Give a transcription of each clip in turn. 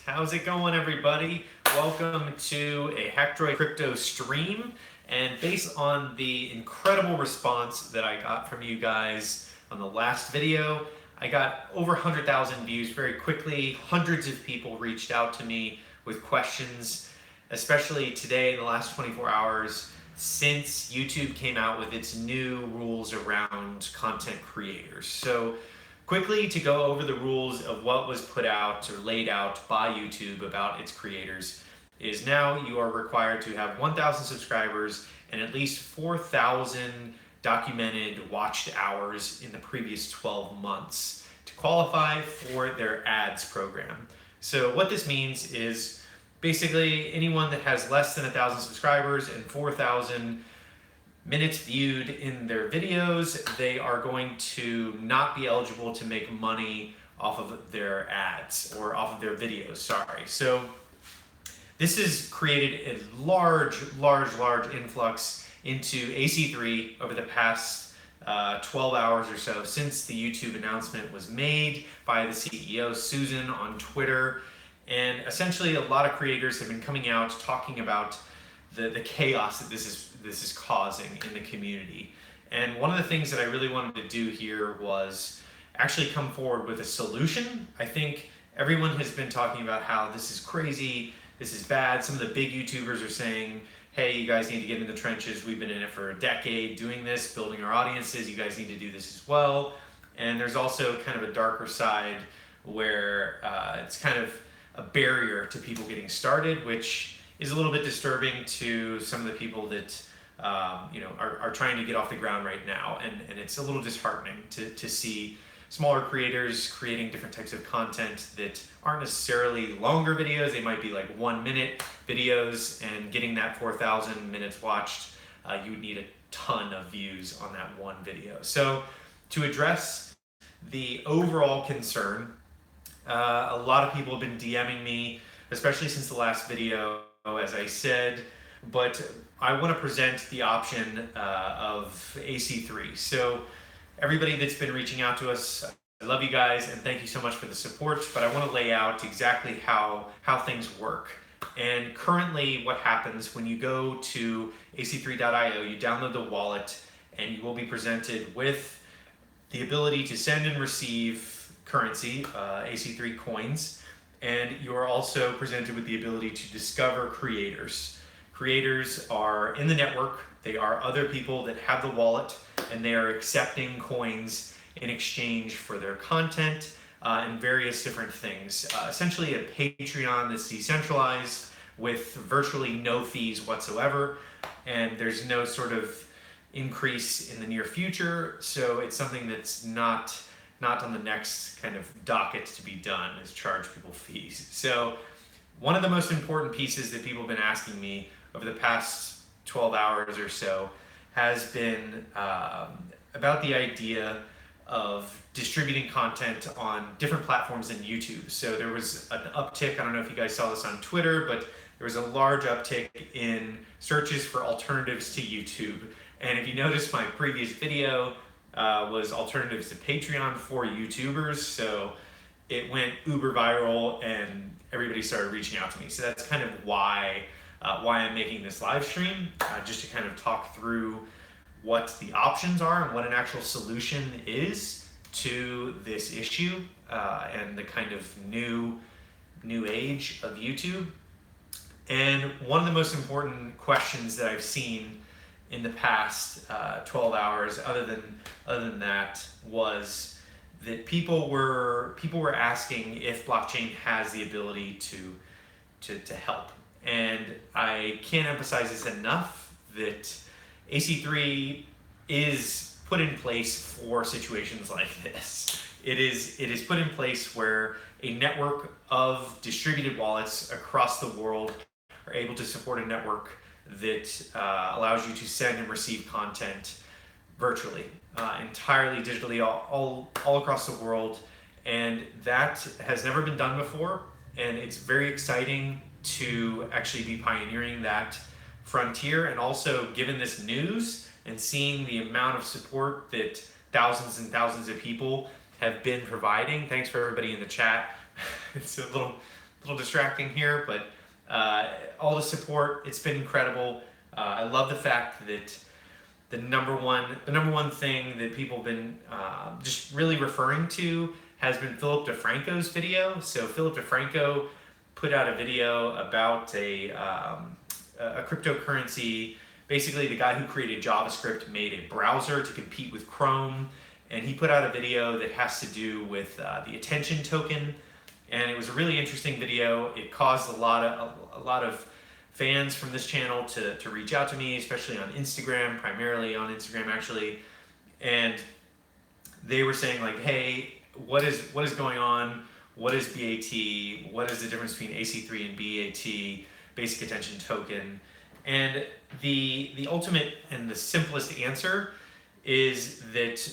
How's it going, everybody? Welcome to a Hackdroid Crypto stream. And based on the incredible response that I got from you guys on the last video, I got over 100,000 views very quickly. Hundreds of people reached out to me with questions, especially today in the last 24 hours since YouTube came out with its new rules around content creators. So quickly to go over the rules of what was put out or laid out by YouTube about its creators is now you are required to have 1,000 subscribers and at least 4,000 documented watched hours in the previous 12 months to qualify for their ads program. So what this means is basically anyone that has less than 1,000 subscribers and 4,000 minutes viewed in their videos, they are going to not be eligible to make money off of their ads or off of their videos, sorry. So this has created a large influx into AC3 over the past 12 hours or so since the YouTube announcement was made by the CEO, Susan, on Twitter. And essentially a lot of creators have been coming out talking about the chaos that this is causing in the community. And one of the things that I really wanted to do here was actually come forward with a solution. I think everyone has been talking about how this is crazy, this is bad. Some of the big YouTubers are saying, hey, you guys need to get in the trenches. We've been in it for a decade doing this, building our audiences. You guys need to do this as well. And there's also kind of a darker side where it's kind of a barrier to people getting started, which is a little bit disturbing to some of the people that are trying to get off the ground right now. And it's a little disheartening to see smaller creators creating different types of content that aren't necessarily longer videos. They might be like 1 minute videos, and getting that 4,000 minutes watched, you would need a ton of views on that one video. So to address the overall concern, a lot of people have been DMing me, especially since the last video, as I said, but I want to present the option of AC3. So everybody that's been reaching out to us, I love you guys and thank you so much for the support, but I want to lay out exactly how things work. And currently what happens when you go to ac3.io, you download the wallet, and you will be presented with the ability to send and receive currency, AC3 coins, and you are also presented with the ability to discover creators. Creators are in the network. They are other people that have the wallet, and they are accepting coins in exchange for their content and various different things. Essentially a Patreon that's decentralized with virtually no fees whatsoever, and there's no sort of increase in the near future, so it's something that's not on the next kind of docket to be done, is charge people fees. So one of the most important pieces that people have been asking me over the past 12 hours or so has been about the idea of distributing content on different platforms than YouTube. So there was an uptick, I don't know if you guys saw this on Twitter, but there was a large uptick in searches for alternatives to YouTube. And if you noticed, my previous video was alternatives to Patreon for YouTubers, so it went uber viral and everybody started reaching out to me. So that's kind of why I'm making this live stream, just to kind of talk through what the options are and what an actual solution is to this issue and the kind of new age of YouTube. And one of the most important questions that I've seen in the past 12 hours, other than that, was that people were asking if blockchain has the ability to help. And I can't emphasize this enough that AC3 is put in place for situations like this. It is put in place where a network of distributed wallets across the world are able to support a network that allows you to send and receive content virtually, entirely digitally, all across the world. And that has never been done before, and it's very exciting to actually be pioneering that frontier. And also, given this news and seeing the amount of support that thousands and thousands of people have been providing, thanks for everybody in the chat. It's a little distracting here, but all the support, it's been incredible. I love the fact that the number one thing that people have been just really referring to has been Philip DeFranco's video. So Philip DeFranco put out a video about a cryptocurrency. Basically, the guy who created JavaScript made a browser to compete with Chrome, and he put out a video that has to do with the attention token. And it was a really interesting video. It caused a lot of fans from this channel to reach out to me, especially on Instagram, primarily on Instagram actually. And they were saying like, hey, what is going on? What is BAT? What is the difference between AC3 and BAT, basic attention token? And the ultimate and the simplest answer is that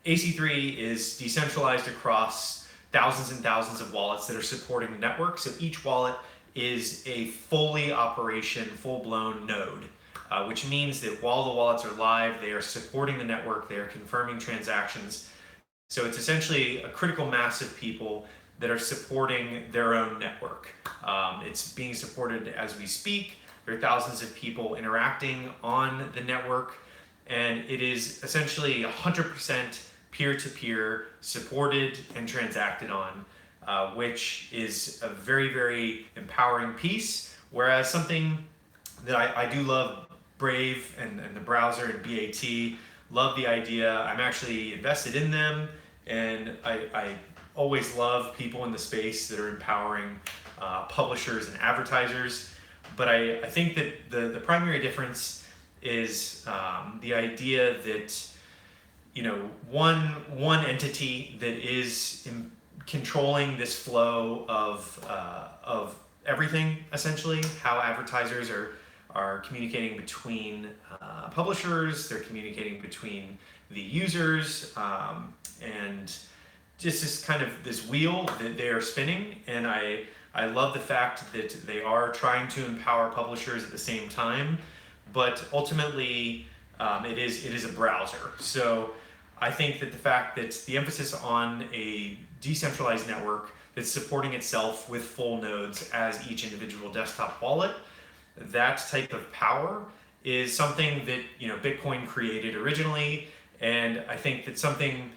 AC3 is decentralized across thousands and thousands of wallets that are supporting the network. So each wallet is a fully full-blown node, which means that while the wallets are live, they are supporting the network, they are confirming transactions. So it's essentially a critical mass of people that are supporting their own network. It's being supported as we speak. There are thousands of people interacting on the network, and it is essentially 100% peer-to-peer supported and transacted on, which is a very, very empowering piece. Whereas something that I do love, Brave and the browser and BAT, love the idea. I'm actually invested in them, and I always love people in the space that are empowering publishers and advertisers. But I think that the primary difference is the idea that one entity that is controlling this flow of everything, essentially, how advertisers are communicating between publishers, they're communicating between the users, and just this kind of this wheel that they are spinning. And I love the fact that they are trying to empower publishers at the same time, but ultimately it is a browser. So I think that the fact that the emphasis on a decentralized network that's supporting itself with full nodes as each individual desktop wallet, that type of power is something that Bitcoin created originally, and I think that something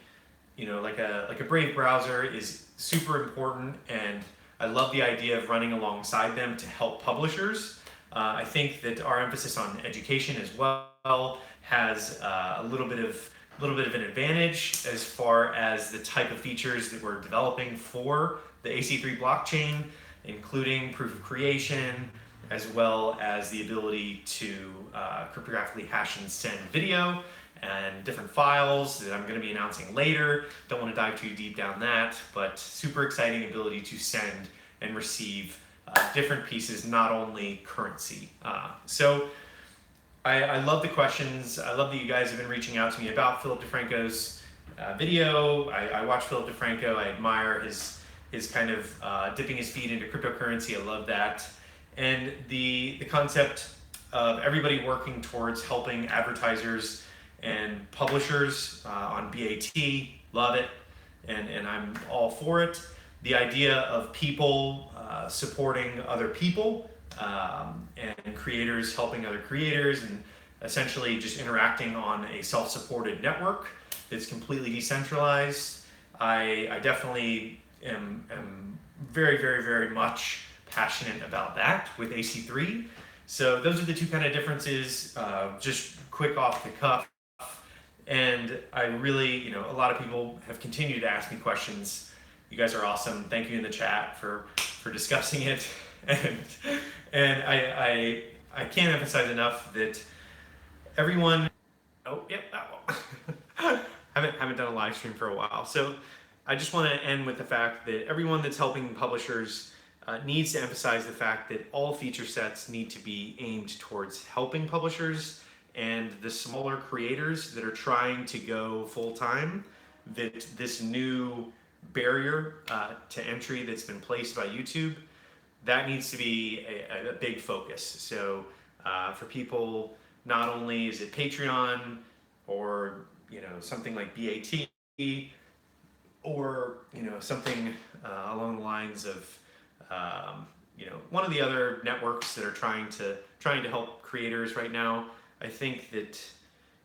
like a Brave browser is super important, and I love the idea of running alongside them to help publishers. I think that our emphasis on education as well has a little bit of an advantage as far as the type of features that we're developing for the AC3 blockchain, including proof of creation, as well as the ability to cryptographically hash and send video and different files that I'm going to be announcing later. Don't want to dive too deep down that, but super exciting ability to send and receive different pieces, not only currency. So I love the questions. I love that you guys have been reaching out to me about Philip DeFranco's video. I watch Philip DeFranco. I admire his kind of dipping his feet into cryptocurrency. I love that. And the concept of everybody working towards helping advertisers and publishers on BAT, love it, and I'm all for it. The idea of people supporting other people, and creators helping other creators, and essentially just interacting on a self-supported network that's completely decentralized. I definitely am very, very, very much passionate about that with AC3. So those are the two kind of differences, just quick off the cuff. And I really, a lot of people have continued to ask me questions. You guys are awesome. Thank you in the chat for discussing it. And I can't emphasize enough that everyone, oh, yep, that one. haven't done a live stream for a while. So I just want to end with the fact that everyone that's helping publishers needs to emphasize the fact that all feature sets need to be aimed towards helping publishers, and the smaller creators that are trying to go full-time, that this new barrier to entry that's been placed by YouTube, that needs to be a big focus. So for people, not only is it Patreon or something like BAT, or something along the lines of one of the other networks that are trying to help creators right now. I think that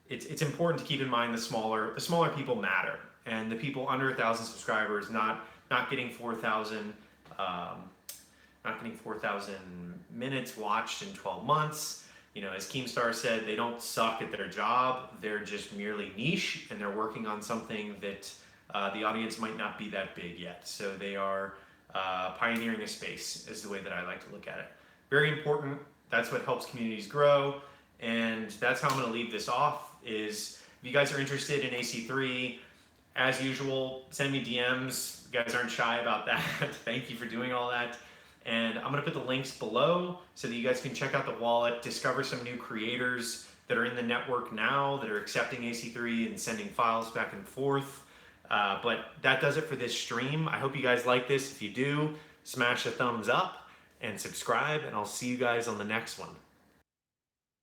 it's important to keep in mind the smaller people matter, and the people under 1,000 subscribers not getting 4,000 not getting 4,000 minutes watched in 12 months. As Keemstar said, they don't suck at their job. They're just merely niche, and they're working on something that the audience might not be that big yet. So they are pioneering a space, is the way that I like to look at it. Very important. That's what helps communities grow. And that's how I'm going to leave this off, is if you guys are interested in AC3, as usual, send me DMs. You guys aren't shy about that. Thank you for doing all that. And I'm going to put the links below so that you guys can check out the wallet, discover some new creators that are in the network now that are accepting AC3 and sending files back and forth. But that does it for this stream. I hope you guys like this. If you do, smash a thumbs up and subscribe, and I'll see you guys on the next one.